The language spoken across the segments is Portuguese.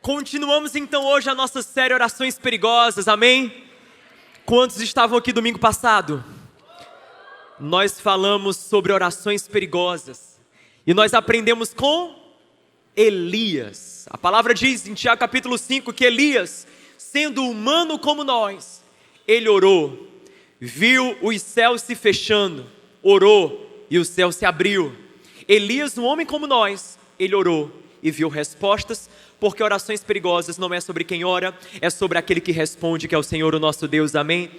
Continuamos então hoje a nossa série Orações Perigosas, amém? Quantos estavam aqui domingo passado? Nós falamos sobre orações perigosas e nós aprendemos com Elias. A palavra diz em Tiago capítulo 5 que Elias, sendo humano como nós, ele orou, viu os céus se fechando, orou e o céu se abriu. Elias, um homem como nós, ele orou e viu respostas, porque orações perigosas não é sobre quem ora, é sobre aquele que responde, que é o Senhor, o nosso Deus, amém?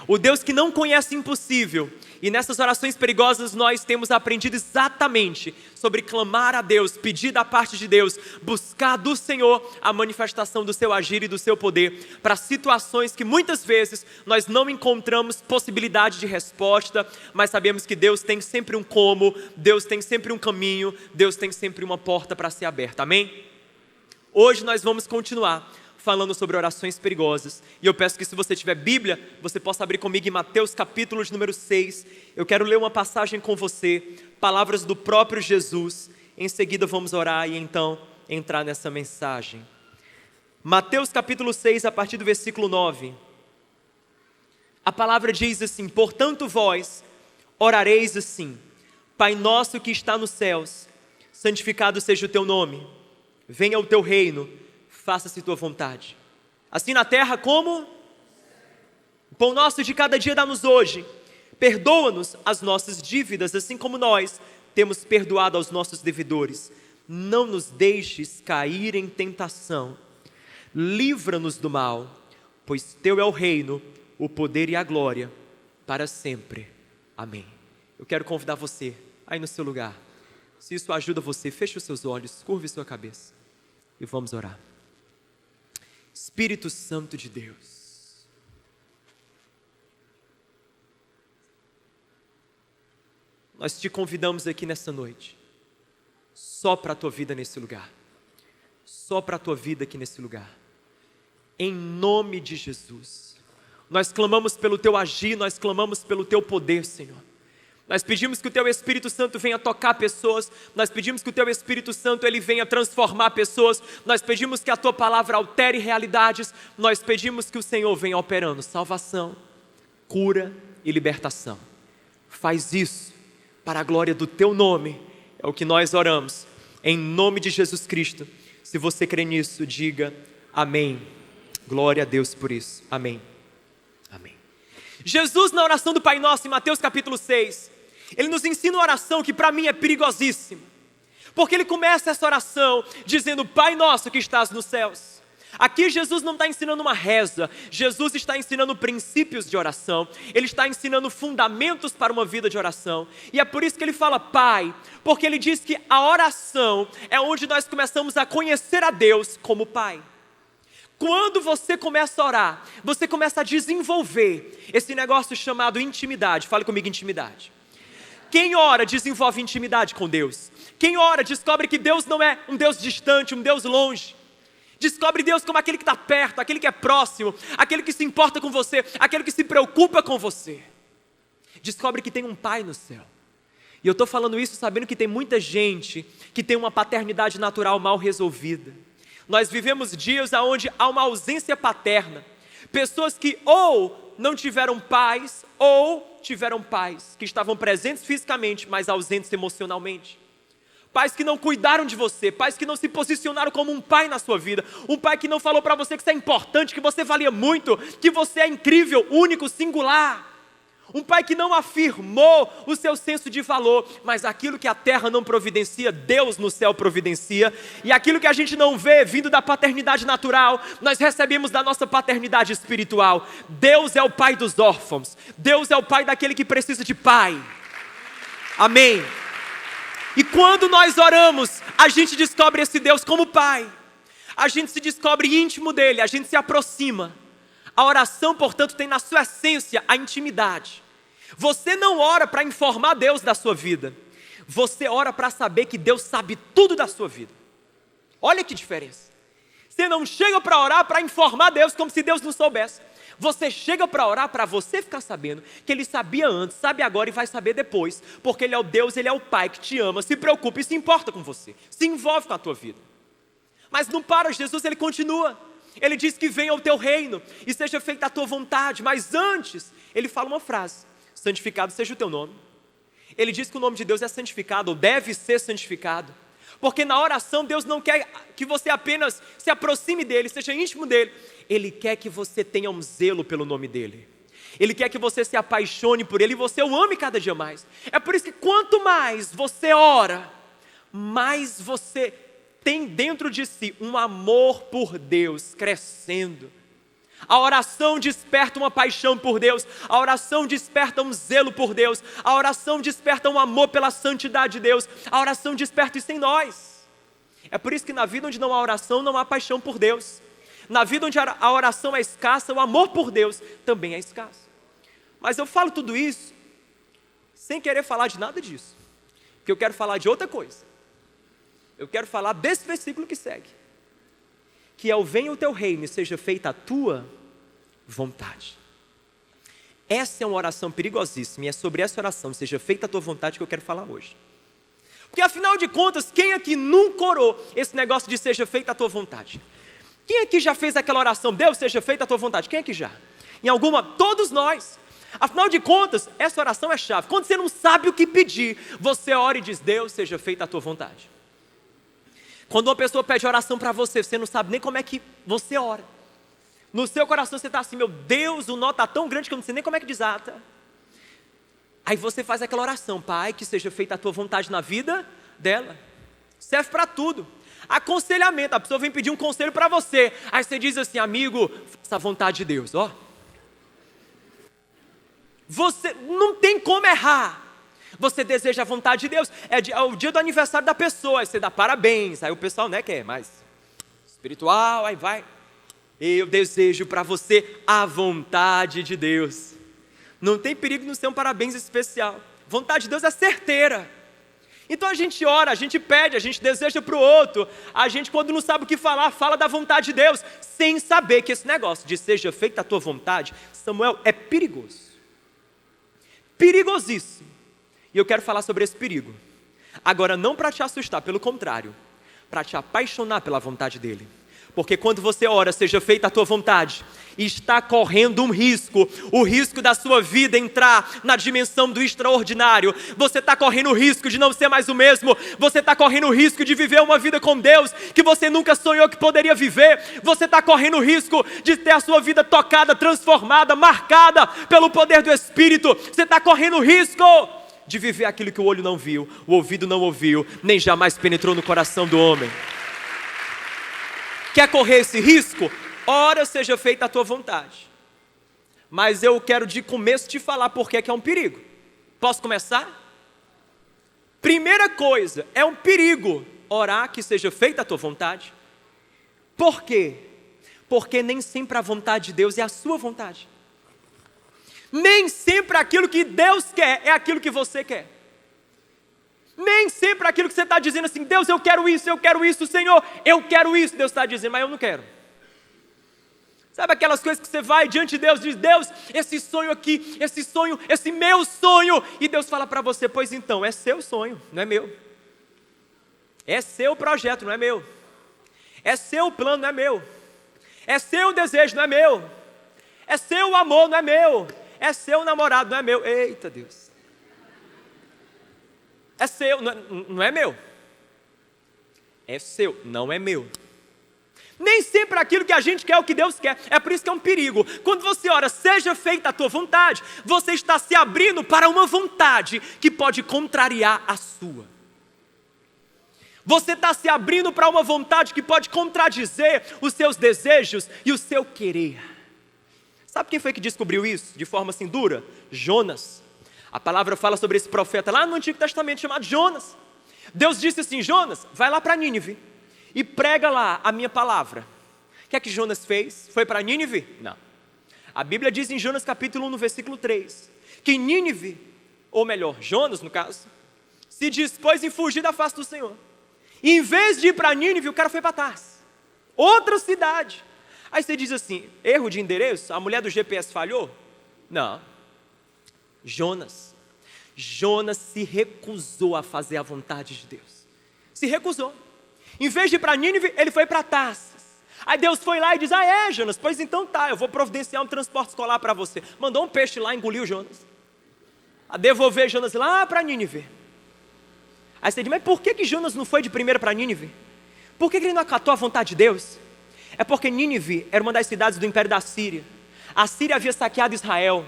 O Deus que não conhece impossível, e nessas orações perigosas nós temos aprendido exatamente sobre clamar a Deus, pedir da parte de Deus, buscar do Senhor a manifestação do seu agir e do seu poder, para situações que muitas vezes nós não encontramos possibilidade de resposta, mas sabemos que Deus tem sempre um como, Deus tem sempre um caminho, Deus tem sempre uma porta para ser aberta, amém? Hoje nós vamos continuar falando sobre orações perigosas, e eu peço que se você tiver Bíblia, você possa abrir comigo em Mateus capítulo de número 6, eu quero ler uma passagem com você, palavras do próprio Jesus, em seguida vamos orar e então entrar nessa mensagem. Mateus capítulo 6, a partir do versículo 9, a palavra diz assim: portanto vós orareis assim, Pai nosso que está nos céus, santificado seja o teu nome, venha o teu reino, faça-se tua vontade, assim na terra como o pão nosso de cada dia dá-nos hoje, perdoa-nos as nossas dívidas, assim como nós temos perdoado aos nossos devedores, não nos deixes cair em tentação, livra-nos do mal, pois teu é o reino, o poder e a glória, para sempre, amém. Eu quero convidar você, aí no seu lugar, se isso ajuda você, feche os seus olhos, curve sua cabeça e vamos orar. Espírito Santo de Deus, nós te convidamos aqui nessa noite, só para a tua vida nesse lugar, só para a tua vida aqui nesse lugar, em nome de Jesus, nós clamamos pelo teu agir, nós clamamos pelo teu poder, Senhor. Nós pedimos que o Teu Espírito Santo venha tocar pessoas, nós pedimos que o Teu Espírito Santo ele venha transformar pessoas, nós pedimos que a Tua palavra altere realidades, nós pedimos que o Senhor venha operando salvação, cura e libertação. Faz isso para a glória do Teu nome, é o que nós oramos, em nome de Jesus Cristo. Se você crê nisso, diga amém. Glória a Deus por isso, amém. Amém. Jesus, na oração do Pai Nosso, em Mateus capítulo 6, ele nos ensina uma oração que para mim é perigosíssima, porque ele começa essa oração dizendo: Pai Nosso que estás nos céus. Aqui Jesus não está ensinando uma reza, Jesus está ensinando princípios de oração, ele está ensinando fundamentos para uma vida de oração, e é por isso que ele fala Pai, porque ele diz que a oração é onde nós começamos a conhecer a Deus como Pai. Quando você começa a orar, você começa a desenvolver esse negócio chamado intimidade. Fale comigo, intimidade. Quem ora desenvolve intimidade com Deus. Quem ora descobre que Deus não é um Deus distante, um Deus longe. Descobre Deus como aquele que está perto, aquele que é próximo, aquele que se importa com você, aquele que se preocupa com você. Descobre que tem um Pai no céu. E eu estou falando isso sabendo que tem muita gente que tem uma paternidade natural mal resolvida. Nós vivemos dias onde há uma ausência paterna. Pessoas que ou não tiveram pais, ou tiveram pais que estavam presentes fisicamente, mas ausentes emocionalmente. Pais que não cuidaram de você, pais que não se posicionaram como um pai na sua vida. Um pai que não falou para você que você é importante, que você valia muito, que você é incrível, único, singular. Um pai que não afirmou o seu senso de valor, mas aquilo que a terra não providencia, Deus no céu providencia, e aquilo que a gente não vê vindo da paternidade natural, nós recebemos da nossa paternidade espiritual. Deus é o pai dos órfãos, Deus é o pai daquele que precisa de pai, amém? E quando nós oramos, a gente descobre esse Deus como pai, a gente se descobre íntimo dele, a gente se aproxima. A oração, portanto, tem na sua essência a intimidade. Você não ora para informar Deus da sua vida. Você ora para saber que Deus sabe tudo da sua vida. Olha que diferença. Você não chega para orar para informar Deus como se Deus não soubesse. Você chega para orar para você ficar sabendo que Ele sabia antes, sabe agora e vai saber depois. Porque Ele é o Deus, Ele é o Pai que te ama, se preocupa e se importa com você. Se envolve com a tua vida. Mas não para, Jesus ele continua. Ele diz que venha o teu reino e seja feita a tua vontade. Mas antes, ele fala uma frase: santificado seja o teu nome. Ele diz que o nome de Deus é santificado, ou deve ser santificado. Porque na oração Deus não quer que você apenas se aproxime dele, seja íntimo dele. Ele quer que você tenha um zelo pelo nome dele. Ele quer que você se apaixone por ele e você o ame cada dia mais. É por isso que quanto mais você ora, mais você tem dentro de si um amor por Deus crescendo. A oração desperta uma paixão por Deus, a oração desperta um zelo por Deus, a oração desperta um amor pela santidade de Deus, a oração desperta isso em nós. É por isso que na vida onde não há oração, não há paixão por Deus. Na vida onde a oração é escassa, o amor por Deus também é escasso. Mas eu falo tudo isso sem querer falar de nada disso, porque eu quero falar de outra coisa. Eu quero falar desse versículo que segue, que é o venha o teu reino e seja feita a tua vontade. Essa é uma oração perigosíssima, e é sobre essa oração, seja feita a tua vontade, que eu quero falar hoje. Porque afinal de contas, quem aqui nunca orou esse negócio de seja feita a tua vontade? Quem aqui já fez aquela oração, Deus seja feita a tua vontade? Quem aqui já? Em alguma? Todos nós. Afinal de contas, essa oração é chave. Quando você não sabe o que pedir, você ora e diz, Deus seja feita a tua vontade. Quando uma pessoa pede oração para você, você não sabe nem como é que você ora. No seu coração você está assim, meu Deus, o nó está tão grande que eu não sei nem como é que desata. Aí você faz aquela oração, Pai, que seja feita a tua vontade na vida dela. Serve para tudo. Aconselhamento, a pessoa vem pedir um conselho para você. Aí você diz assim, amigo, faça a vontade de Deus, ó. Você não tem como errar. Você deseja a vontade de Deus. É o dia do aniversário da pessoa, aí você dá parabéns. Aí o pessoal, né, quer mais espiritual, aí vai. Eu desejo para você a vontade de Deus. Não tem perigo não ser um parabéns especial. Vontade de Deus é certeira. Então a gente ora, a gente pede, a gente deseja para o outro. A gente, quando não sabe o que falar, fala da vontade de Deus, sem saber que esse negócio de seja feita a tua vontade, Samuel, é perigoso. Perigosíssimo. E eu quero falar sobre esse perigo. Agora, não para te assustar, pelo contrário, para te apaixonar pela vontade dele. Porque quando você ora, seja feita a tua vontade, está correndo um risco, o risco da sua vida entrar na dimensão do extraordinário. Você está correndo o risco de não ser mais o mesmo. Você está correndo o risco de viver uma vida com Deus que você nunca sonhou que poderia viver. Você está correndo o risco de ter a sua vida tocada, transformada, marcada pelo poder do Espírito. Você está correndo o risco de viver aquilo que o olho não viu, o ouvido não ouviu, nem jamais penetrou no coração do homem. Quer correr esse risco? Ora, seja feita a tua vontade. Mas eu quero de começo te falar por que é um perigo. Posso começar? Primeira coisa, é um perigo orar que seja feita a tua vontade. Por quê? Porque nem sempre a vontade de Deus é a sua vontade. Nem sempre aquilo que Deus quer é aquilo que você quer. Nem sempre aquilo que você está dizendo assim, Deus, eu quero isso, Senhor, eu quero isso. Deus está dizendo, mas eu não quero. Sabe aquelas coisas que você vai diante de Deus, diz, Deus, esse sonho aqui, esse meu sonho. E Deus fala para você, pois então, é seu sonho, não é meu. É seu projeto, não é meu. É seu plano, não é meu. É seu desejo, não é meu. É seu amor, não é meu. É seu namorado, não é meu. Eita Deus. É seu, não é meu. É seu, não é meu. Nem sempre aquilo que a gente quer é o que Deus quer. É por isso que é um perigo. Quando você ora, seja feita a tua vontade, você está se abrindo para uma vontade que pode contrariar a sua. Você está se abrindo para uma vontade que pode contradizer os seus desejos e o seu querer. Sabe quem foi que descobriu isso de forma assim dura? Jonas. A palavra fala sobre esse profeta lá no Antigo Testamento chamado Jonas. Deus disse assim, Jonas, vai lá para Nínive e prega lá a minha palavra. O que é que Jonas fez? Foi para Nínive? Não. A Bíblia diz em Jonas capítulo 1, no versículo 3, que Nínive, ou melhor, Jonas no caso, se dispôs em fugir da face do Senhor. E em vez de ir para Nínive, o cara foi para Tarsis, outra cidade. Aí você diz assim, erro de endereço? A mulher do GPS falhou? Não. Jonas se recusou a fazer a vontade de Deus. Se recusou. Em vez de ir para Nínive, ele foi para Tarsis. Aí Deus foi lá e diz, Jonas, pois então tá, eu vou providenciar um transporte escolar para você. Mandou um peixe lá, engoliu Jonas. A devolver Jonas lá para Nínive. Aí você diz, mas por que Jonas não foi de primeira para Nínive? Por que ele não acatou a vontade de Deus? É porque Nínive era uma das cidades do império da Síria. A Síria havia saqueado Israel.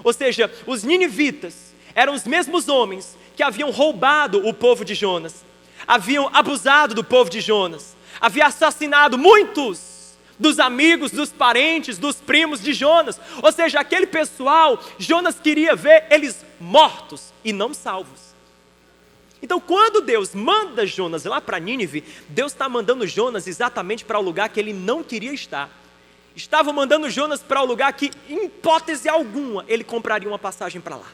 Ou seja, os ninivitas eram os mesmos homens que haviam roubado o povo de Jonas, haviam abusado do povo de Jonas, haviam assassinado muitos dos amigos, dos parentes, dos primos de Jonas. Ou seja, aquele pessoal, Jonas queria ver eles mortos e não salvos. Então quando Deus manda Jonas lá para Nínive, Deus está mandando Jonas exatamente para o lugar que ele não queria estar. Estava mandando Jonas para o lugar que, em hipótese alguma, ele compraria uma passagem para lá.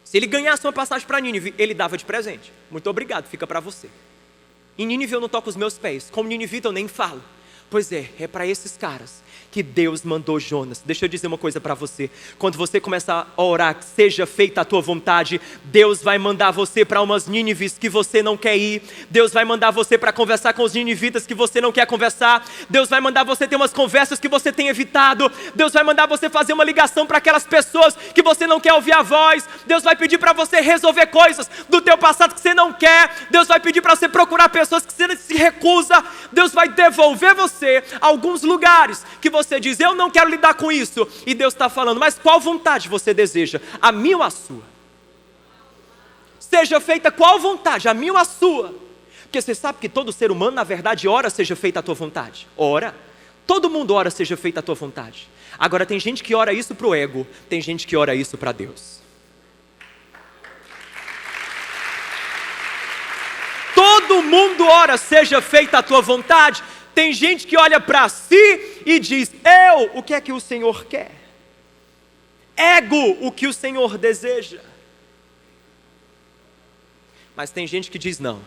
Se ele ganhasse uma passagem para Nínive, ele dava de presente. Muito obrigado, fica para você. Em Nínive eu não toco os meus pés, como ninivita eu nem falo. Pois é para esses caras que Deus mandou Jonas. Deixa eu dizer uma coisa para você. Quando você começar a orar, que seja feita a tua vontade, Deus vai mandar você para umas Nínives que você não quer ir. Deus vai mandar você para conversar com os ninivitas que você não quer conversar. Deus vai mandar você ter umas conversas que você tem evitado. Deus vai mandar você fazer uma ligação para aquelas pessoas que você não quer ouvir a voz. Deus vai pedir para você resolver coisas do teu passado que você não quer. Deus vai pedir para você procurar pessoas que você se recusa. Deus vai devolver você a alguns lugares que você diz, eu não quero lidar com isso. E Deus está falando, mas qual vontade você deseja? A minha ou a sua? Seja feita qual vontade? A minha ou a sua? Porque você sabe que todo ser humano, na verdade, ora seja feita a tua vontade. Ora. Todo mundo ora seja feita a tua vontade. Agora tem gente que ora isso para o ego. Tem gente que ora isso para Deus. Todo mundo ora seja feita a tua vontade. Tem gente que olha para si e diz, o que é que o Senhor quer? Ego, o que o Senhor deseja. Mas tem gente que diz, não,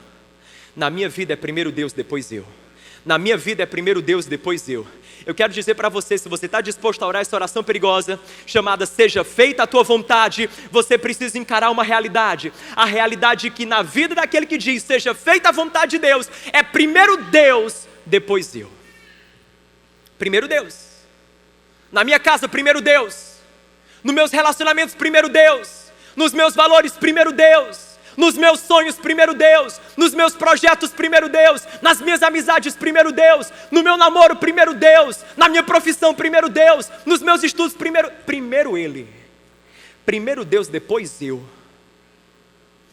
na minha vida é primeiro Deus, depois eu. Na minha vida é primeiro Deus, depois eu. Eu quero dizer para você, se você está disposto a orar essa oração perigosa, chamada seja feita a tua vontade, você precisa encarar uma realidade. A realidade que na vida daquele que diz, seja feita a vontade de Deus, é primeiro Deus, depois eu. Primeiro Deus. Na minha casa, primeiro Deus. Nos meus relacionamentos, primeiro Deus. Nos meus valores, primeiro Deus. Nos meus sonhos, primeiro Deus. Nos meus projetos, primeiro Deus. Nas minhas amizades, primeiro Deus. No meu namoro, primeiro Deus. Na minha profissão, primeiro Deus. Nos meus estudos, primeiro Ele. Primeiro Deus, depois eu.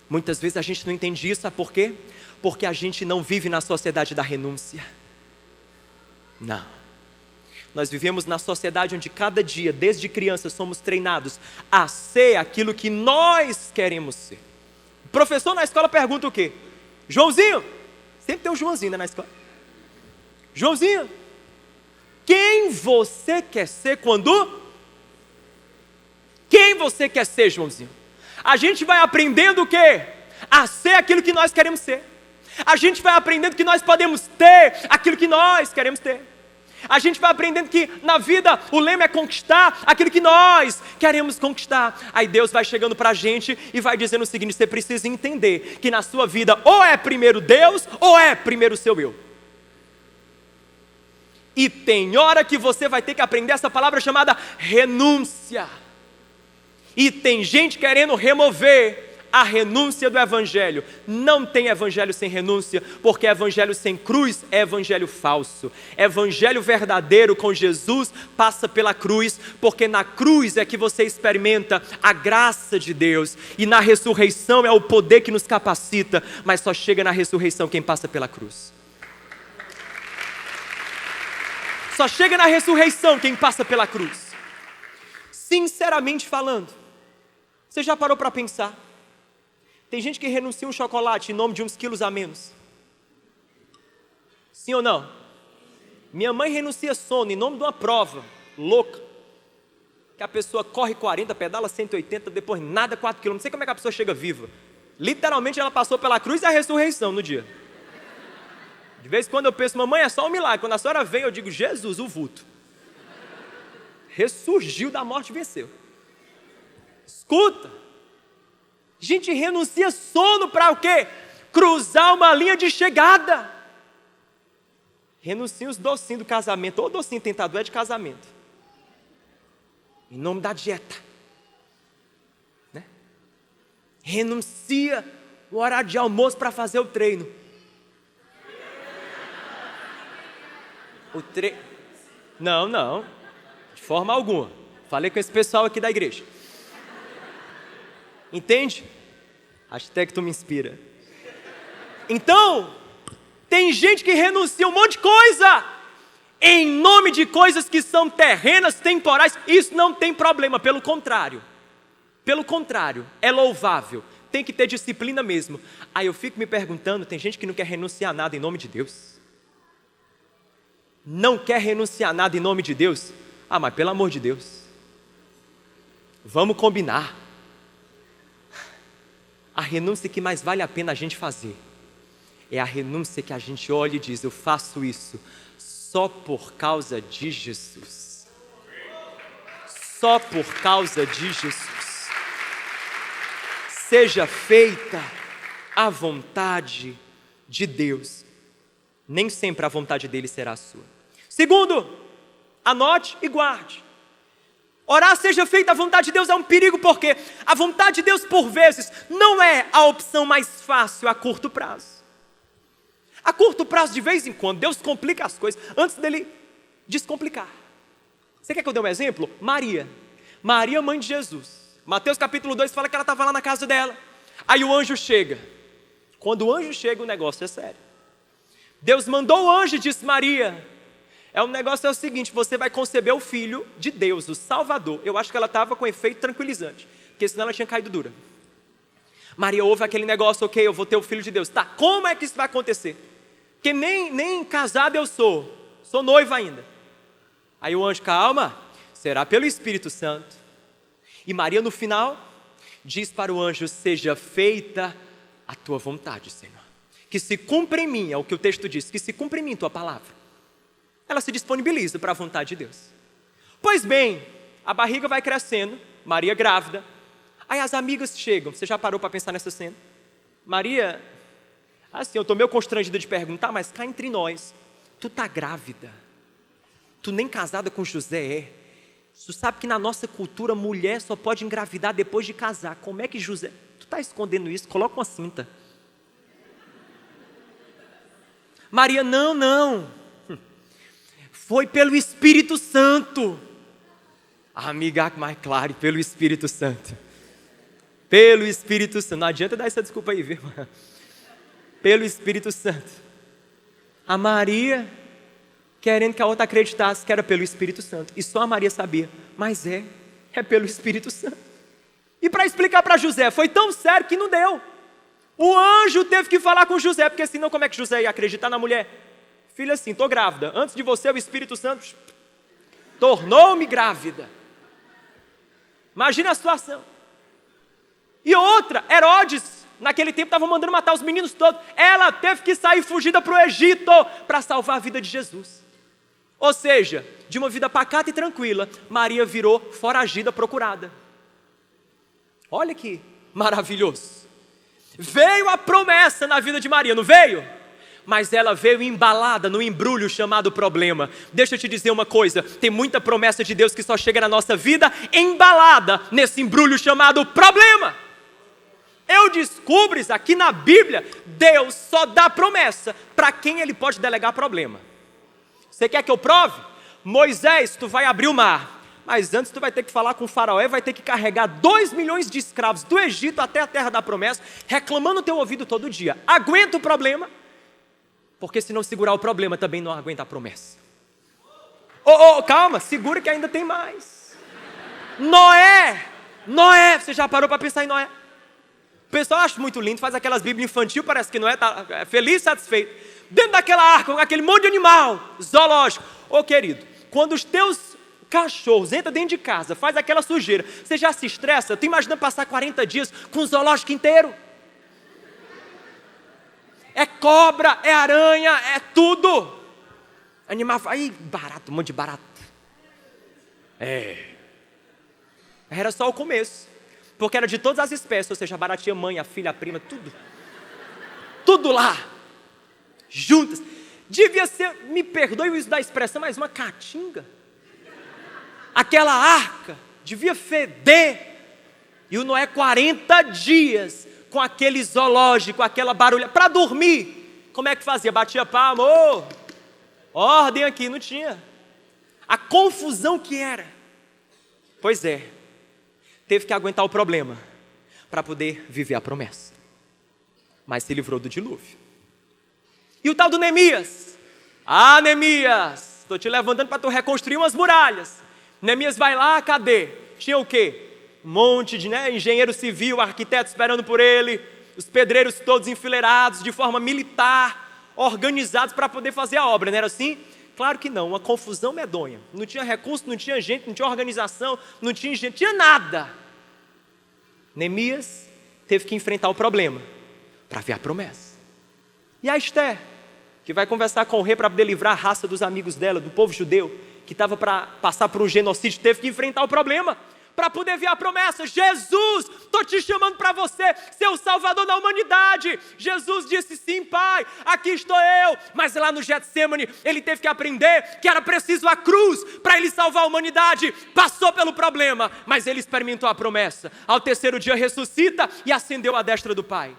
Muitas vezes a gente não entende isso, sabe por quê? Porque a gente não vive na sociedade da renúncia. Não. Nós vivemos na sociedade onde cada dia, desde criança, somos treinados a ser aquilo que nós queremos ser. O professor na escola pergunta o quê? Joãozinho, sempre tem um Joãozinho, né, na escola. Joãozinho, quem você quer ser quando? Quem você quer ser, Joãozinho? A gente vai aprendendo o quê? A ser aquilo que nós queremos ser. A gente vai aprendendo que nós podemos ter aquilo que nós queremos ter. A gente vai aprendendo que na vida o lema é conquistar aquilo que nós queremos conquistar. Aí Deus vai chegando para a gente e vai dizendo o seguinte, você precisa entender que na sua vida ou é primeiro Deus ou é primeiro o seu eu. E tem hora que você vai ter que aprender essa palavra chamada renúncia. E tem gente querendo remover a renúncia do evangelho. Não tem evangelho sem renúncia, porque evangelho sem cruz é evangelho falso. Evangelho verdadeiro com Jesus passa pela cruz, porque na cruz é que você experimenta a graça de Deus, e na ressurreição é o poder que nos capacita, mas só chega na ressurreição quem passa pela cruz. Só chega na ressurreição quem passa pela cruz. Sinceramente falando, você já parou para pensar? Tem gente que renuncia um chocolate em nome de uns quilos a menos. Sim ou não? Minha mãe renuncia sono em nome de uma prova louca. Que a pessoa corre 40, pedala 180, depois nada 4 quilômetros. Não sei como é que a pessoa chega viva. Literalmente ela passou pela cruz e a ressurreição no dia. De vez em quando eu penso, mamãe, é só um milagre. Quando a senhora vem, eu digo, Jesus, o vulto. Ressurgiu da morte e venceu. Escuta. A gente renuncia sono para o quê? Cruzar uma linha de chegada. Renuncia os docinhos do casamento. Ou docinho tentador é de casamento. Em nome da dieta. Né? Renuncia o horário de almoço para fazer o treino. Não. De forma alguma. Falei com esse pessoal aqui da igreja. Entende? Hashtag tu me inspira. Então, tem gente que renuncia um monte de coisa em nome de coisas que são terrenas, temporais. Isso não tem problema, pelo contrário, é louvável. Tem que ter disciplina mesmo. Aí eu fico me perguntando, tem gente que não quer renunciar a nada em nome de Deus. Não quer renunciar a nada em nome de Deus? Ah, mas pelo amor de Deus, vamos combinar. A renúncia que mais vale a pena a gente fazer é a renúncia que a gente olha e diz: eu faço isso só por causa de Jesus. Só por causa de Jesus. Seja feita a vontade de Deus. Nem sempre a vontade dele será a sua. Segundo, anote e guarde. Orar seja feita a vontade de Deus é um perigo, porque a vontade de Deus por vezes não é a opção mais fácil a curto prazo. A curto prazo, de vez em quando, Deus complica as coisas antes dele descomplicar. Você quer que eu dê um exemplo? Maria, mãe de Jesus. Mateus capítulo 2 fala que ela estava lá na casa dela. Aí o anjo chega. Quando o anjo chega, o negócio é sério. Deus mandou o anjo e disse: Maria, o negócio é o seguinte, você vai conceber o Filho de Deus, o Salvador. Eu acho que ela estava com efeito tranquilizante, porque senão ela tinha caído dura. Maria ouve aquele negócio: ok, eu vou ter o Filho de Deus. Tá, como é que isso vai acontecer? Porque nem casado eu sou noiva ainda. Aí o anjo: calma, será pelo Espírito Santo. E Maria no final diz para o anjo: seja feita a tua vontade, Senhor. Que se cumpra em mim, é o que o texto diz, que se cumpra em mim tua palavra. Ela se disponibiliza para a vontade de Deus. Pois bem, a barriga vai crescendo, Maria grávida. Aí as amigas chegam. Você já parou para pensar nessa cena? Maria, assim, eu estou meio constrangida de perguntar, mas cá entre nós, tu tá grávida? Tu nem casada com José é? Tu sabe que na nossa cultura, mulher só pode engravidar depois de casar. Como é que José... Tu tá escondendo isso? Coloca uma cinta. Maria: não. Foi pelo Espírito Santo. A amiga mais claro, pelo Espírito Santo. Pelo Espírito Santo. Não adianta dar essa desculpa aí, viu? Pelo Espírito Santo. A Maria, querendo que a outra acreditasse que era pelo Espírito Santo. E só a Maria sabia. Mas é pelo Espírito Santo. E para explicar para José, foi tão sério que não deu. O anjo teve que falar com José, porque senão como é que José ia acreditar na mulher? Filha, assim, estou grávida. Antes de você, o Espírito Santo tornou-me grávida. Imagina a situação. E outra, Herodes, naquele tempo estava mandando matar os meninos todos. Ela teve que sair fugida para o Egito para salvar a vida de Jesus. Ou seja, de uma vida pacata e tranquila, Maria virou foragida, procurada. Olha que maravilhoso. Veio a promessa na vida de Maria, não veio? Mas ela veio embalada no embrulho chamado problema. Deixa eu te dizer uma coisa, tem muita promessa de Deus que só chega na nossa vida embalada nesse embrulho chamado problema. Eu descubro isso aqui na Bíblia, Deus só dá promessa para quem Ele pode delegar problema. Você quer que eu prove? Moisés, tu vai abrir o mar, mas antes tu vai ter que falar com o faraó, vai ter que carregar 2 milhões de escravos do Egito até a terra da promessa, reclamando no teu ouvido todo dia. Aguenta o problema, porque se não segurar o problema, também não aguenta a promessa. Calma, segura que ainda tem mais. Noé, você já parou para pensar em Noé? O pessoal acha muito lindo, faz aquelas bíblias infantil, parece que Noé está feliz, satisfeito. Dentro daquela arca, com aquele monte de animal, zoológico. Querido, quando os teus cachorros entram dentro de casa, faz aquela sujeira, você já se estressa? Tu imagina passar 40 dias com o zoológico inteiro? É cobra, é aranha, é tudo. Animal, aí barato, um monte de barato. Era só o começo. Porque era de todas as espécies, ou seja, a baratinha, a mãe, a filha, a prima, tudo. Tudo lá. Juntas. devia ser, me perdoe o uso da expressão, mas uma caatinga. Aquela arca devia feder. E o Noé 40 dias com aquele zoológico, aquela barulha, para dormir. Como é que fazia? Batia palma, ordem aqui, não tinha. A confusão que era. Pois é, teve que aguentar o problema para poder viver a promessa. Mas se livrou do dilúvio. E o tal do Neemias? Neemias, estou te levantando para tu reconstruir umas muralhas. Neemias vai lá, cadê? Tinha o quê? Um monte de engenheiro civil, arquiteto esperando por ele, os pedreiros todos enfileirados de forma militar, organizados para poder fazer a obra, não era assim? Claro que não, uma confusão medonha. Não tinha recurso, não tinha gente, não tinha organização, não tinha gente, tinha nada. Neemias teve que enfrentar o problema para ver a promessa. E a Esther, que vai conversar com o rei para poder livrar a raça dos amigos dela, do povo judeu, que estava para passar por um genocídio, teve que enfrentar o problema para poder ver a promessa. Jesus, estou te chamando para você ser o salvador da humanidade. Jesus disse, sim, Pai, aqui estou eu. Mas lá no Getsemane, ele teve que aprender que era preciso a cruz para ele salvar a humanidade. Passou pelo problema, mas ele experimentou a promessa. Ao terceiro dia ressuscita e ascendeu à destra do Pai.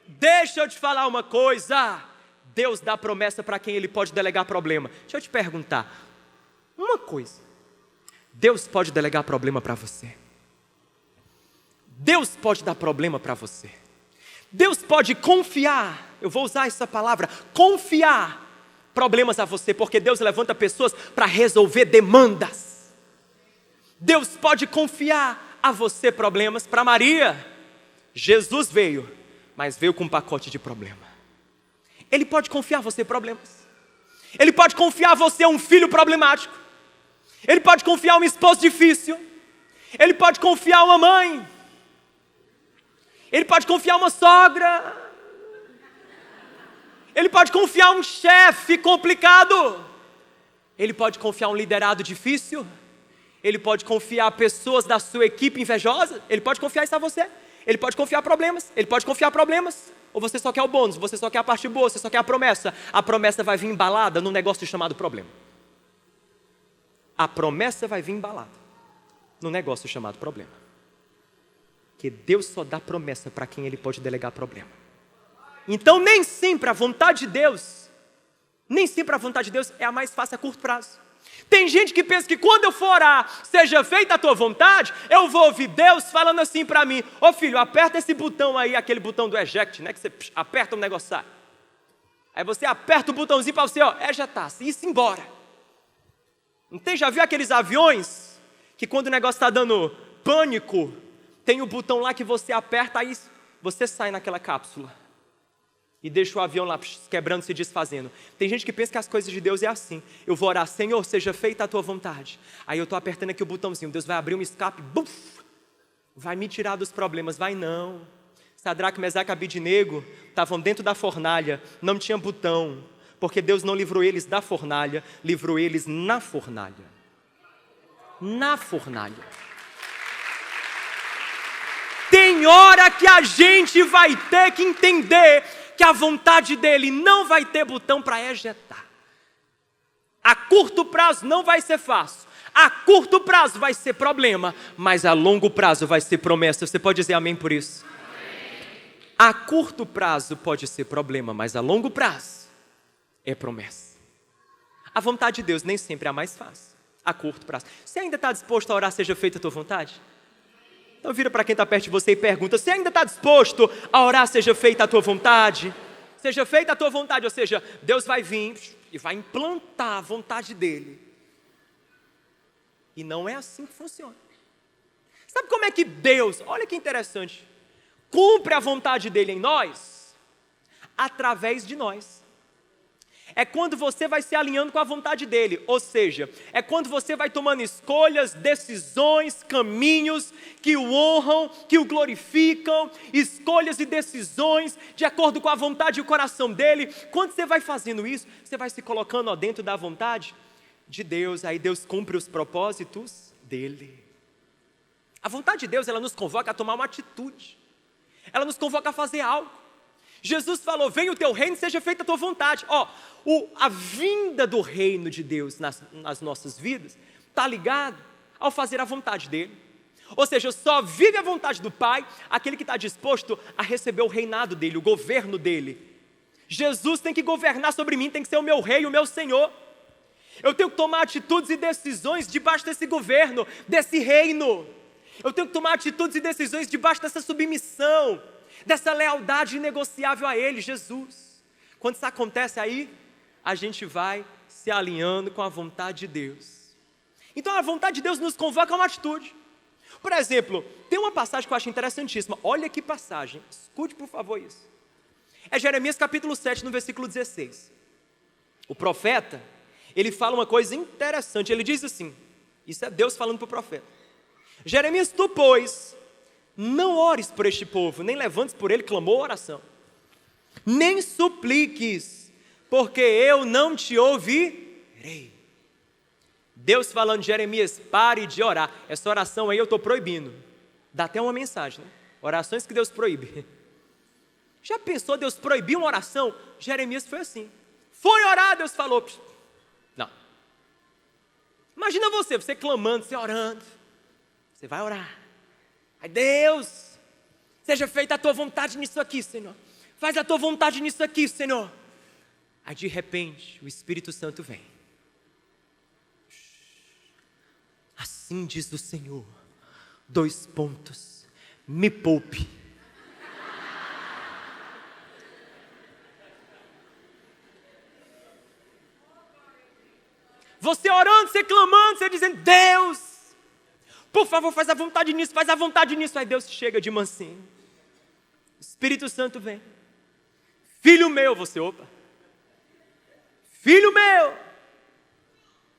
Deixa eu te falar uma coisa. Deus dá promessa para quem ele pode delegar problema. Deixa eu te perguntar uma coisa. Deus pode delegar problema para você. Deus pode dar problema para você. Deus pode confiar, eu vou usar essa palavra, confiar problemas a você, porque Deus levanta pessoas para resolver demandas. Deus pode confiar a você problemas. Para Maria, Jesus veio, mas veio com um pacote de problema. Ele pode confiar a você problemas. Ele pode confiar a você um filho problemático. Ele pode confiar uma esposa difícil. Ele pode confiar uma mãe. Ele pode confiar uma sogra. Ele pode confiar um chefe complicado. Ele pode confiar um liderado difícil. Ele pode confiar pessoas da sua equipe invejosas. Ele pode confiar isso a você. Ele pode confiar problemas. Ele pode confiar problemas. Ou você só quer o bônus, você só quer a parte boa, você só quer a promessa. A promessa vai vir embalada num negócio chamado problema. A promessa vai vir embalada num negócio chamado problema. Que Deus só dá promessa para quem ele pode delegar problema. Então nem sempre a vontade de Deus, é a mais fácil a curto prazo. Tem gente que pensa que quando eu for orar, seja feita a tua vontade, eu vou ouvir Deus falando assim para mim, filho, aperta esse botão aí, aquele botão do eject, que você aperta o negócio sai. Aí você aperta o botãozinho para você, ejetar, isso embora. Não tem, já viu aqueles aviões, que quando o negócio está dando pânico, tem o botão lá que você aperta, aí você sai naquela cápsula. E deixa o avião lá quebrando, se desfazendo. Tem gente que pensa que as coisas de Deus é assim. Eu vou orar, Senhor, seja feita a tua vontade. Aí eu estou apertando aqui o botãozinho, Deus vai abrir um escape, buf, vai me tirar dos problemas. Vai não. Sadraque, Mesaque e Abidnego estavam dentro da fornalha, não tinha botão. Porque Deus não livrou eles da fornalha, livrou eles na fornalha. Na fornalha. Tem hora que a gente vai ter que entender que a vontade dele não vai ter botão para ejetar. A curto prazo não vai ser fácil. A curto prazo vai ser problema, mas a longo prazo vai ser promessa. Você pode dizer amém por isso? Amém. A curto prazo pode ser problema, mas a longo prazo é promessa. A vontade de Deus nem sempre é a mais fácil. A curto prazo. Você ainda está disposto a orar, seja feita a tua vontade? Então vira para quem está perto de você e pergunta, você ainda está disposto a orar, seja feita a tua vontade? Seja feita a tua vontade, ou seja, Deus vai vir e vai implantar a vontade dele. E não é assim que funciona. Sabe como é que Deus, olha que interessante, cumpre a vontade dele em nós? Através de nós. É quando você vai se alinhando com a vontade dele, ou seja, é quando você vai tomando escolhas, decisões, caminhos que o honram, que o glorificam, escolhas e decisões de acordo com a vontade e o coração dele. Quando você vai fazendo isso, você vai se colocando dentro da vontade de Deus, aí Deus cumpre os propósitos dele. A vontade de Deus, ela nos convoca a tomar uma atitude, ela nos convoca a fazer algo. Jesus falou, venha o teu reino, seja feita a tua vontade. A vinda do reino de Deus nas nossas vidas está ligado ao fazer a vontade dele. Ou seja, só vive a vontade do Pai aquele que está disposto a receber o reinado dele, o governo dele. Jesus tem que governar sobre mim, tem que ser o meu rei, o meu Senhor. Eu tenho que tomar atitudes e decisões debaixo desse governo, desse reino. Eu tenho que tomar atitudes e decisões debaixo dessa submissão, dessa lealdade inegociável a Ele, Jesus. Quando isso acontece aí, a gente vai se alinhando com a vontade de Deus. Então a vontade de Deus nos convoca a uma atitude. Por exemplo, tem uma passagem que eu acho interessantíssima. Olha que passagem, escute por favor isso. É Jeremias capítulo 7, no versículo 16. O profeta, ele fala uma coisa interessante. Ele diz assim, isso é Deus falando para o profeta. Jeremias, tu, pois, não ores por este povo, nem levantes por ele clamor ou oração. Nem supliques, porque eu não te ouvirei. Deus falando, Jeremias, pare de orar. Essa oração aí eu estou proibindo. Dá até uma mensagem, né? Orações que Deus proíbe. Já pensou Deus proibir uma oração? Jeremias foi assim. Foi orar, Deus falou. Não. Imagina você clamando, você orando. Você vai orar. Aí Deus, seja feita a tua vontade nisso aqui, Senhor. Faz a tua vontade nisso aqui, Senhor. Aí de repente o Espírito Santo vem. Assim diz o Senhor. : me poupe. Você orando, você clamando, você dizendo, Deus, por favor, faz a vontade nisso, faz a vontade nisso. Aí Deus chega de mansinho. O Espírito Santo vem. Filho meu, você, filho meu,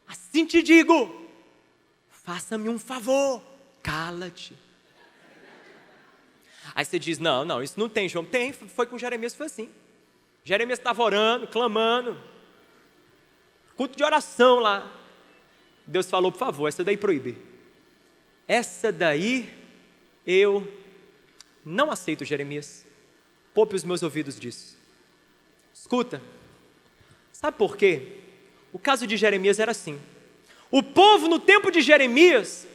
assim te digo, faça-me um favor, cala-te. Aí você diz, não, isso não tem, João. Tem, foi com Jeremias, foi assim. Jeremias estava orando, clamando, culto de oração lá. Deus falou, por favor, essa daí proíbe. Essa daí eu não aceito, Jeremias. Poupe os meus ouvidos disso. Escuta, sabe por quê? O caso de Jeremias era assim. O povo no tempo de Jeremias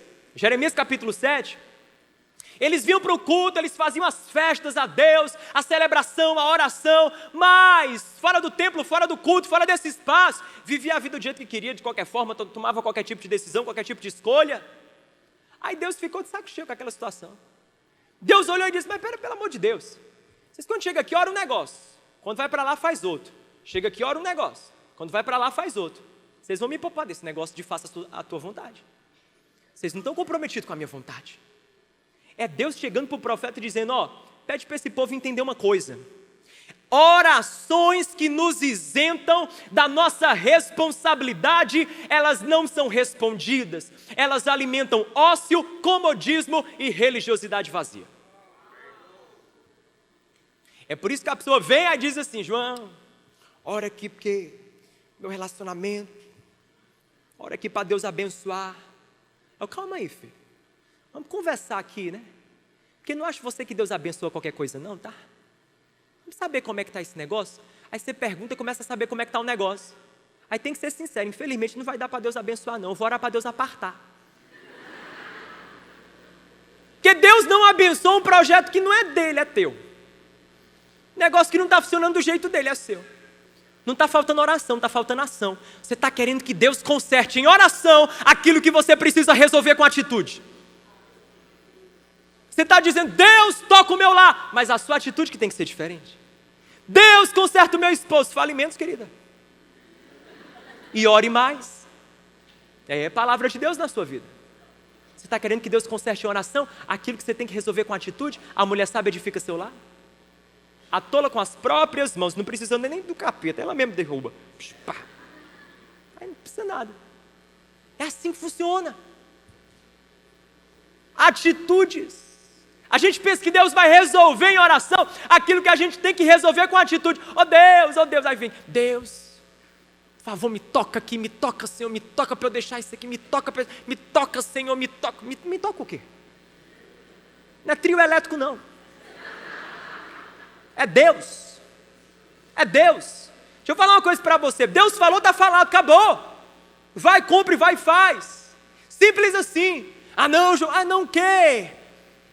capítulo 7, eles vinham para o culto, eles faziam as festas a Deus, a celebração, a oração, mas fora do templo, fora do culto, fora desse espaço, vivia a vida do jeito que queria, de qualquer forma, tomava qualquer tipo de decisão, qualquer tipo de escolha. Aí Deus ficou de saco cheio com aquela situação. Deus olhou e disse, mas pelo amor de Deus, vocês quando chega aqui, ora um negócio, quando vai para lá faz outro, chega aqui, ora um negócio, quando vai para lá faz outro. Vocês vão me poupar desse negócio de faça a tua vontade. Vocês não estão comprometidos com a minha vontade. É Deus chegando para o profeta e dizendo, pede para esse povo entender uma coisa. Orações que nos isentam da nossa responsabilidade, elas não são respondidas. Elas alimentam ócio, comodismo e religiosidade vazia. É por isso que a pessoa vem e diz assim, João, ora aqui porque meu relacionamento, ora aqui para Deus abençoar. Calma aí, filho. Vamos conversar aqui, né? Porque não acho você que Deus abençoa qualquer coisa não, tá? Vamos saber como é que está esse negócio? Aí você pergunta e começa a saber como é que está o negócio. Aí tem que ser sincero, infelizmente não vai dar para Deus abençoar não, eu vou orar para Deus apartar. Porque Deus não abençoa um projeto que não é dele, é teu. Negócio que não está funcionando do jeito dele, é seu. Não está faltando oração, está faltando ação. Você está querendo que Deus conserte em oração aquilo que você precisa resolver com atitude. Você está dizendo, Deus, toca o meu lar, mas a sua atitude que tem que ser diferente. Deus, conserta o meu esposo. Fale menos, querida. E ore mais. É a palavra de Deus na sua vida. Você está querendo que Deus conserte em oração aquilo que você tem que resolver com atitude? A mulher sábia edifica seu lar. A tola com as próprias mãos, não precisando nem do capeta, ela mesmo derruba. Aí não precisa nada. É assim que funciona. Atitudes. A gente pensa que Deus vai resolver em oração aquilo que a gente tem que resolver com atitude. Oh Deus, aí vem, Deus, por favor, me toca aqui, me toca, Senhor, me toca para eu deixar isso aqui, me toca, Senhor, me toca. Me toca o quê? Não é trio elétrico, não. É Deus. É Deus. Deixa eu falar uma coisa para você. Deus falou, está falado, acabou. Vai, cumpre, vai e faz. Simples assim. Ah não, não quer.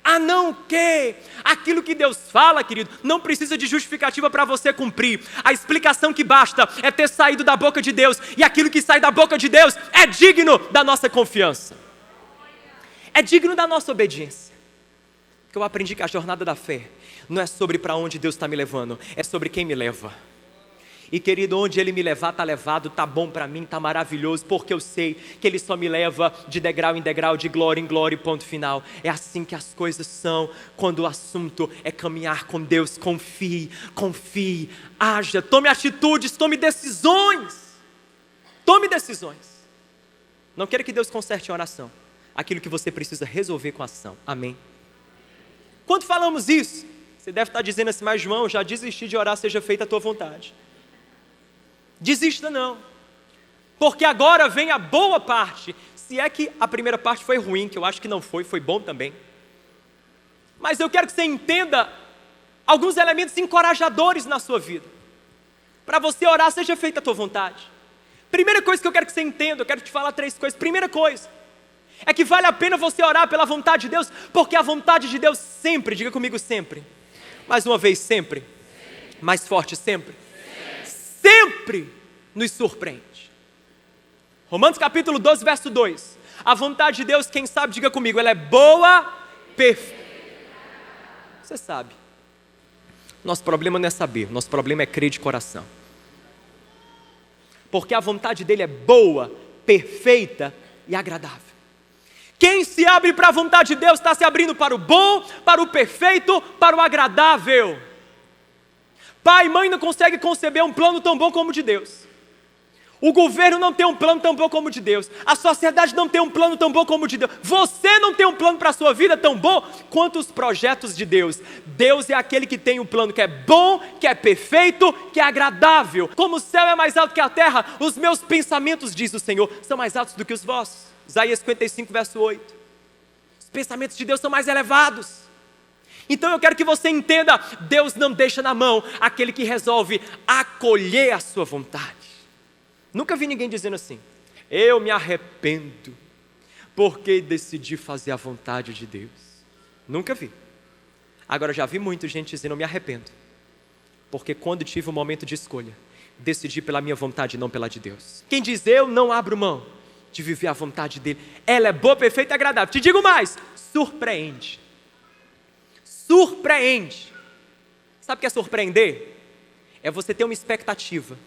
Ah não quer. Aquilo que Deus fala, querido, não precisa de justificativa para você cumprir. A explicação que basta é ter saído da boca de Deus. E aquilo que sai da boca de Deus é digno da nossa confiança. É digno da nossa obediência. Porque eu aprendi que a jornada da fé não é sobre para onde Deus está me levando, é sobre quem me leva. E querido, onde Ele me levar, está levado, está bom para mim, está maravilhoso, porque eu sei que Ele só me leva de degrau em degrau, de glória em glória e ponto final. É assim que as coisas são, quando o assunto é caminhar com Deus. Confie, haja, tome atitudes, tome decisões. Tome decisões. Não queira que Deus conserte em oração aquilo que você precisa resolver com ação. Amém? Quando falamos isso, você deve estar dizendo assim, mas João, já desisti de orar, seja feita a tua vontade. Desista não, porque agora vem a boa parte. Se é que a primeira parte foi ruim, que eu acho que não foi bom também. Mas eu quero que você entenda alguns elementos encorajadores na sua vida. Para você orar, seja feita a tua vontade. Primeira coisa que eu quero que você entenda, eu quero te falar 3 coisas. Primeira coisa, é que vale a pena você orar pela vontade de Deus, porque a vontade de Deus sempre, diga comigo sempre. Mais uma vez, sempre. Mais forte, sempre. Sempre nos surpreende. Romanos capítulo 12, verso 2. A vontade de Deus, quem sabe, diga comigo, ela é boa, perfeita. Você sabe. Nosso problema não é saber, nosso problema é crer de coração. Porque a vontade dele é boa, perfeita e agradável. Quem se abre para a vontade de Deus está se abrindo para o bom, para o perfeito, para o agradável. Pai e mãe não conseguem conceber um plano tão bom como o de Deus. O governo não tem um plano tão bom como o de Deus. A sociedade não tem um plano tão bom como o de Deus. Você não tem um plano para a sua vida tão bom quanto os projetos de Deus. Deus é aquele que tem um plano que é bom, que é perfeito, que é agradável. Como o céu é mais alto que a terra, os meus pensamentos, diz o Senhor, são mais altos do que os vossos. Isaías 55, verso 8. Os pensamentos de Deus são mais elevados. Então eu quero que você entenda, Deus não deixa na mão aquele que resolve acolher a sua vontade. Nunca vi ninguém dizendo assim, eu me arrependo, porque decidi fazer a vontade de Deus. Nunca vi. Agora já vi muita gente dizendo, eu me arrependo, porque quando tive um momento de escolha, decidi pela minha vontade e não pela de Deus. Quem diz, eu não abro mão de viver a vontade dele, ela é boa, perfeita e agradável. Te digo mais, surpreende. Surpreende. Sabe o que é surpreender? É você ter uma expectativa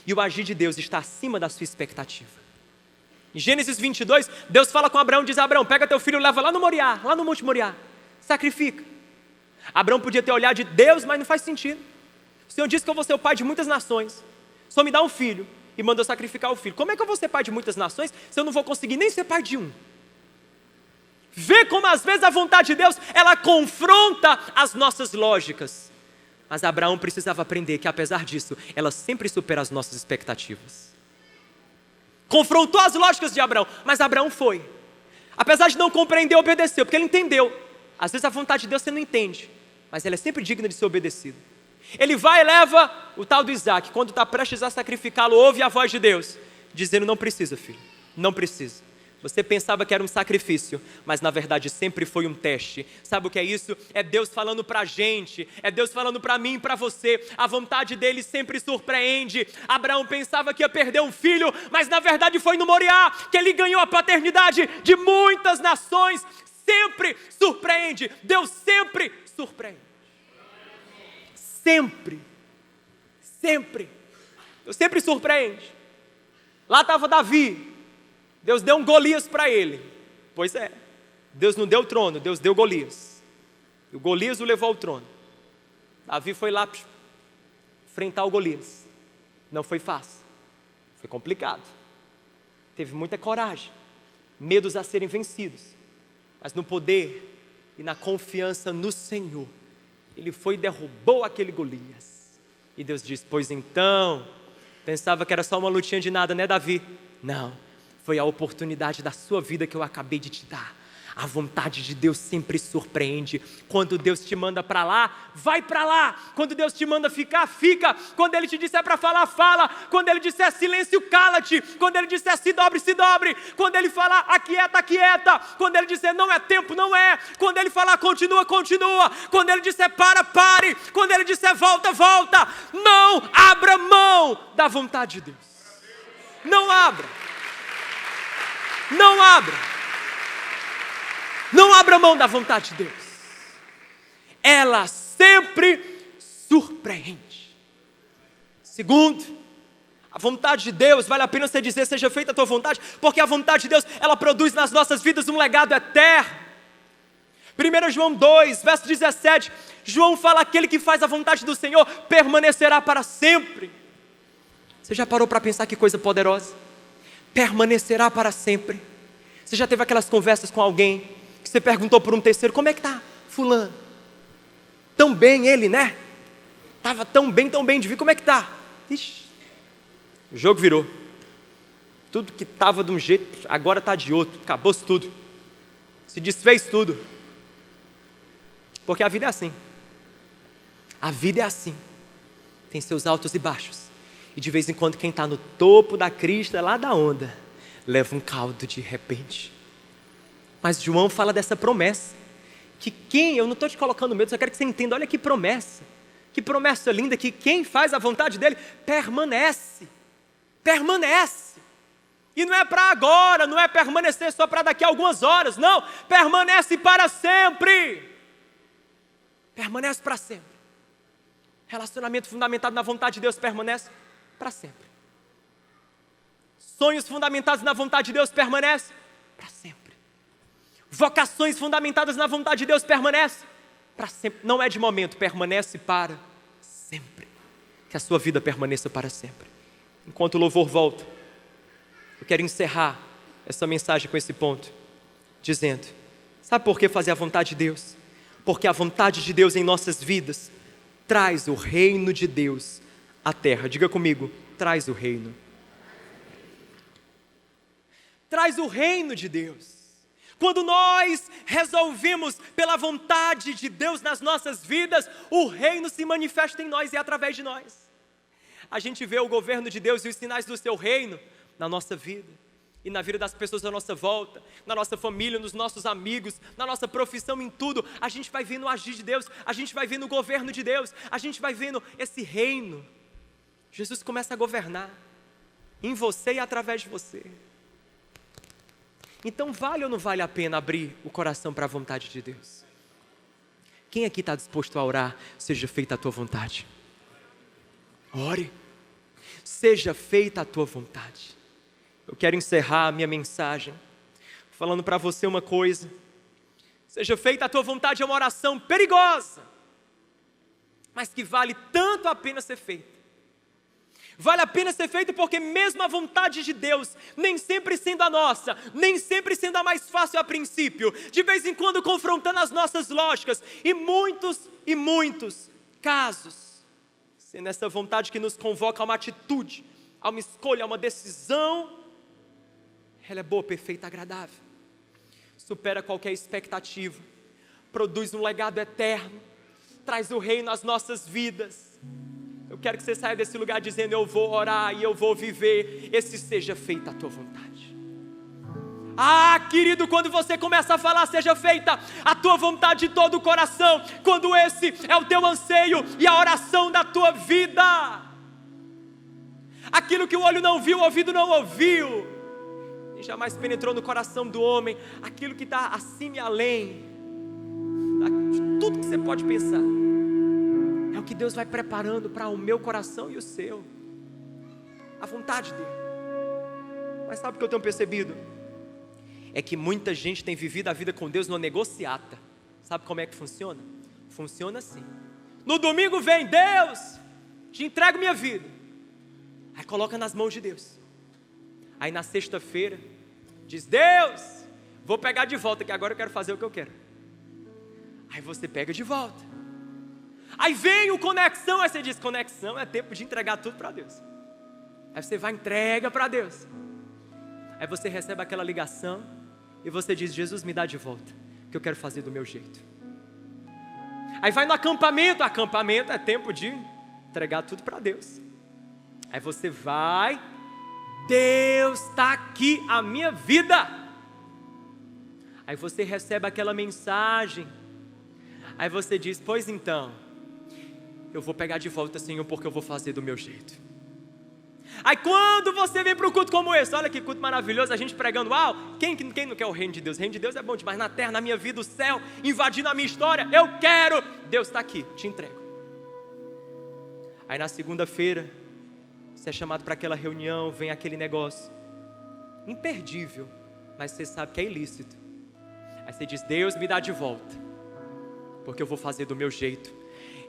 e o agir de Deus está acima da sua expectativa. Em Gênesis 22, Deus fala com Abraão, diz a Abraão, pega teu filho e leva lá no Moriá, lá no Monte Moriá, sacrifica. Abraão podia ter olhado de Deus, mas não faz sentido. O Senhor disse que eu vou ser o pai de muitas nações, só me dá um filho e mandou sacrificar o filho. Como é que eu vou ser pai de muitas nações se eu não vou conseguir nem ser pai de um? Vê como às vezes a vontade de Deus, ela confronta as nossas lógicas. Mas Abraão precisava aprender que apesar disso, ela sempre supera as nossas expectativas. Confrontou as lógicas de Abraão, mas Abraão foi. Apesar de não compreender, obedeceu, porque ele entendeu. Às vezes a vontade de Deus você não entende, mas ela é sempre digna de ser obedecida. Ele vai e leva o tal do Isaac, quando está prestes a sacrificá-lo, ouve a voz de Deus, dizendo, não precisa filho, não precisa. Você pensava que era um sacrifício, mas na verdade sempre foi um teste. Sabe o que é isso? É Deus falando para a gente, é Deus falando para mim e para você. A vontade dele sempre surpreende. Abraão pensava que ia perder um filho, mas na verdade foi no Moriá que ele ganhou a paternidade de muitas nações. Sempre surpreende, Deus sempre surpreende. Sempre, sempre, Deus sempre surpreende. Lá estava Davi. Deus deu um Golias para ele. Pois é, Deus não deu o trono, Deus deu Golias. E o Golias o levou ao trono. Davi foi lá enfrentar o Golias. Não foi fácil, foi complicado. Teve muita coragem, medos a serem vencidos. Mas no poder e na confiança no Senhor, ele foi e derrubou aquele Golias. E Deus disse, pois então, pensava que era só uma lutinha de nada, né Davi? Não. Foi a oportunidade da sua vida que eu acabei de te dar. A vontade de Deus sempre surpreende. Quando Deus te manda para lá, vai para lá. Quando Deus te manda ficar, fica. Quando Ele te disser para falar, fala. Quando Ele disser silêncio, cala-te. Quando Ele disser se dobre, se dobre. Quando Ele falar aquieta, aquieta. Quando Ele disser não é tempo, não é. Quando Ele falar continua, continua. Quando Ele disser para, pare. Quando Ele disser volta, volta. Não abra mão da vontade de Deus. Não abra. Não abra. Não abra mão da vontade de Deus. Ela sempre surpreende. Segundo, a vontade de Deus, vale a pena você dizer, seja feita a tua vontade, porque a vontade de Deus, ela produz nas nossas vidas um legado eterno. 1 João 2, verso 17, João fala, aquele que faz a vontade do Senhor permanecerá para sempre. Você já parou para pensar que coisa poderosa? Permanecerá para sempre. Você já teve aquelas conversas com alguém, que você perguntou por um terceiro, como é que está fulano? Tão bem ele, né? Estava tão bem de vir, como é que está? Ixi, o jogo virou. Tudo que estava de um jeito, agora está de outro, acabou-se tudo. Se desfez tudo. Porque a vida é assim. A vida é assim. Tem seus altos e baixos. E de vez em quando quem está no topo da crista, lá da onda, leva um caldo de repente. Mas João fala dessa promessa, que eu não estou te colocando medo, só quero que você entenda, olha que promessa linda, que quem faz a vontade dele, permanece, e não é para agora, não é permanecer só para daqui a algumas horas, não, permanece para sempre, relacionamento fundamentado na vontade de Deus permanece para sempre, sonhos fundamentados na vontade de Deus permanecem para sempre. Vocações fundamentadas na vontade de Deus permanecem para sempre. Não é de momento, permanece para sempre. Que a sua vida permaneça para sempre. Enquanto o louvor volta, eu quero encerrar essa mensagem com esse ponto, dizendo, sabe por que fazer a vontade de Deus? Porque a vontade de Deus em nossas vidas traz o reino de Deus à terra. Diga comigo, traz o reino. Traz o reino de Deus. Quando nós resolvemos pela vontade de Deus nas nossas vidas, o reino se manifesta em nós e através de nós. A gente vê o governo de Deus e os sinais do seu reino na nossa vida e na vida das pessoas à nossa volta, na nossa família, nos nossos amigos, na nossa profissão, em tudo. A gente vai vendo o agir de Deus, a gente vai vendo o governo de Deus, a gente vai vendo esse reino. Jesus começa a governar em você e através de você. Então vale ou não vale a pena abrir o coração para a vontade de Deus? Quem aqui está disposto a orar, seja feita a tua vontade? Ore, seja feita a tua vontade. Eu quero encerrar a minha mensagem falando para você uma coisa, seja feita a tua vontade é uma oração perigosa, mas que vale tanto a pena ser feita. Vale a pena ser feito porque mesmo a vontade de Deus, nem sempre sendo a nossa, nem sempre sendo a mais fácil a princípio, de vez em quando confrontando as nossas lógicas, e muitos casos, sendo essa vontade que nos convoca a uma atitude, a uma escolha, a uma decisão, ela é boa, perfeita, agradável, supera qualquer expectativa, produz um legado eterno, traz o reino às nossas vidas. Eu quero que você saia desse lugar dizendo, eu vou orar e eu vou viver, esse seja feita a tua vontade. Ah, querido, quando você começa a falar, seja feita a tua vontade de todo o coração, quando esse é o teu anseio e a oração da tua vida, aquilo que o olho não viu, o ouvido não ouviu, e jamais penetrou no coração do homem, aquilo que está acima e além, de tudo que você pode pensar, é o que Deus vai preparando para o meu coração e o seu, a vontade dele. Mas sabe o que eu tenho percebido? É que muita gente tem vivido a vida com Deus numa negociata. Sabe como é que funciona? Funciona assim: no domingo vem, Deus, te entrego minha vida, aí coloca nas mãos de Deus. Aí na sexta-feira diz, Deus, vou pegar de volta, que agora eu quero fazer o que eu quero. Aí você pega de volta. Aí vem o conexão, aí você diz, conexão é tempo de entregar tudo para Deus. Aí você vai, entrega para Deus. Aí você recebe aquela ligação, e você diz: Jesus, me dá de volta, que eu quero fazer do meu jeito. Aí vai no acampamento é tempo de entregar tudo para Deus. Aí você vai: Deus está aqui, a minha vida. Aí você recebe aquela mensagem, aí você diz: pois então, eu vou pegar de volta, Senhor, porque eu vou fazer do meu jeito. Aí quando você vem para um culto como esse, olha que culto maravilhoso, a gente pregando: uau, quem não quer o reino de Deus? O reino de Deus é bom demais, na terra, na minha vida, o céu, invadindo a minha história, eu quero. Deus está aqui, te entrego. Aí na segunda-feira, você é chamado para aquela reunião, vem aquele negócio imperdível, mas você sabe que é ilícito. Aí você diz: Deus, me dá de volta, porque eu vou fazer do meu jeito.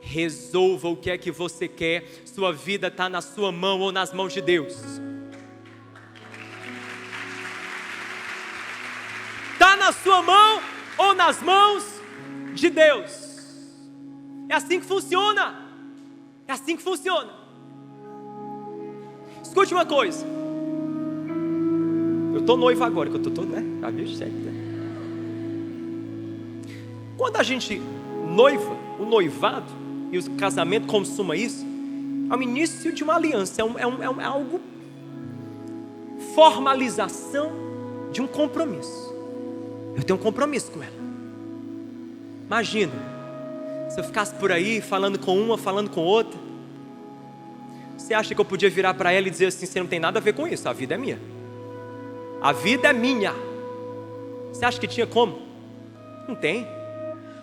Resolva o que é que você quer. Sua vida está na sua mão ou nas mãos de Deus. Está na sua mão ou nas mãos de Deus. É assim que funciona. É assim que funciona. Escute uma coisa. Eu estou noivo agora, que eu estou, né? Já viu, certo, né? Quando a gente noiva, o noivado e o casamento consuma isso, é o início de uma aliança, é algo, formalização de um compromisso. Eu tenho um compromisso com ela. Imagina, se eu ficasse por aí falando com uma, falando com outra, você acha que eu podia virar para ela e dizer assim: você não tem nada a ver com isso, a vida é minha, a vida é minha? Você acha que tinha como? Não tem.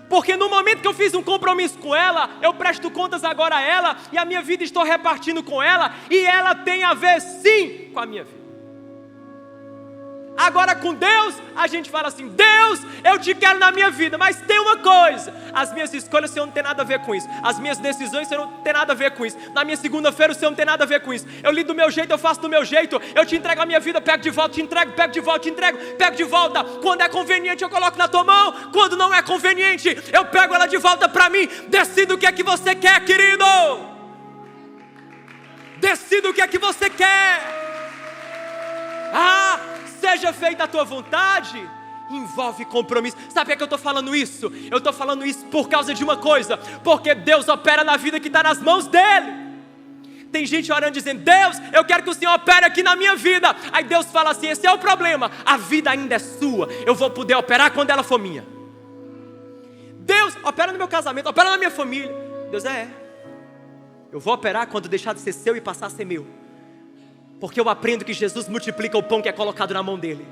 Porque no momento que eu fiz um compromisso com ela, eu presto contas agora a ela, e a minha vida estou repartindo com ela, e ela tem a ver sim com a minha vida. Agora com Deus, a gente fala assim: Deus, eu te quero na minha vida, mas tem uma coisa: as minhas escolhas, o Senhor não tem nada a ver com isso. As minhas decisões, o Senhor não tem nada a ver com isso. Na minha segunda-feira, o Senhor não tem nada a ver com isso. Eu lido do meu jeito, eu faço do meu jeito. Eu te entrego a minha vida, pego de volta, te entrego, pego de volta, te entrego, pego de volta. Quando é conveniente, eu coloco na tua mão. Quando não é conveniente, eu pego ela de volta para mim. Decida o que é que você quer, querido. Decida o que é que você quer. Seja feita a tua vontade, envolve compromisso. Sabe por que eu estou falando isso? Eu estou falando isso por causa de uma coisa: porque Deus opera na vida que está nas mãos dEle. Tem gente orando dizendo: Deus, eu quero que o Senhor opere aqui na minha vida. Aí Deus fala assim: esse é o problema, a vida ainda é sua, eu vou poder operar quando ela for minha. Deus, opera no meu casamento, opera na minha família. Deus eu vou operar quando deixar de ser seu e passar a ser meu. Porque eu aprendo que Jesus multiplica o pão que é colocado na mão dele.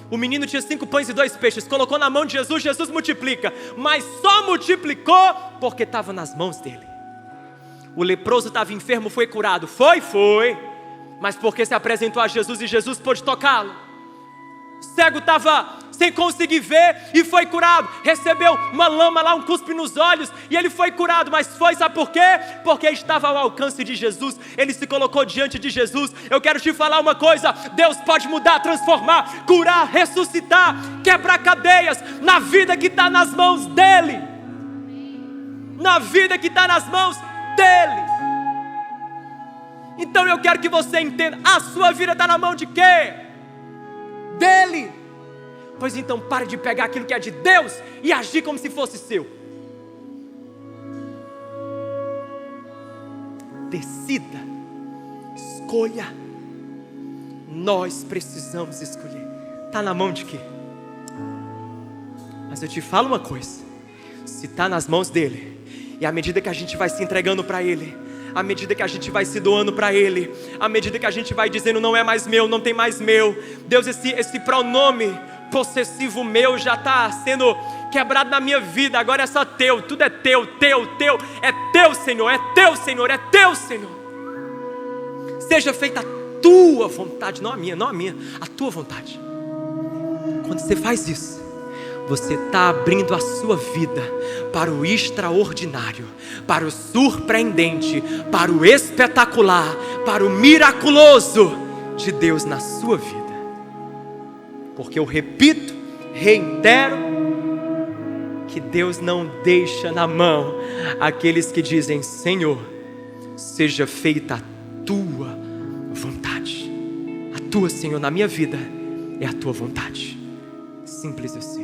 O menino tinha 5 pães e 2 peixes, colocou na mão de Jesus, Jesus multiplica. Mas só multiplicou porque estava nas mãos dele. O leproso estava enfermo, foi curado. Foi. Mas porque se apresentou a Jesus e Jesus pôde tocá-lo. O cego estava sem conseguir ver e foi curado. Recebeu uma lama lá, um cuspe nos olhos, e ele foi curado. Mas sabe por quê? Porque estava ao alcance de Jesus. Ele se colocou diante de Jesus. Eu quero te falar uma coisa: Deus pode mudar, transformar, curar, ressuscitar, quebrar cadeias na vida que está nas mãos dele. Na vida que está nas mãos dele. Então eu quero que você entenda: a sua vida está na mão de quê? Dele. Pois então pare de pegar aquilo que é de Deus e agir como se fosse seu. Decida, escolha. Nós precisamos escolher. Está na mão de quê? Mas eu te falo uma coisa: se está nas mãos dele, e à medida que a gente vai se entregando para ele, à medida que a gente vai se doando para ele, à medida que a gente vai dizendo: não é mais meu, não tem mais meu. Deus, esse pronome possessivo meu já está sendo quebrado na minha vida. Agora é só teu, tudo é teu. É teu, Senhor, é teu, Senhor, é teu, Senhor. Seja feita a tua vontade, não a minha, a tua vontade. Quando você faz isso, você está abrindo a sua vida para o extraordinário, para o surpreendente, para o espetacular, para o miraculoso de Deus na sua vida. Porque eu repito, reitero, que Deus não deixa na mão aqueles que dizem: Senhor, seja feita a tua vontade. A tua, Senhor, na minha vida é a tua vontade. Simples assim.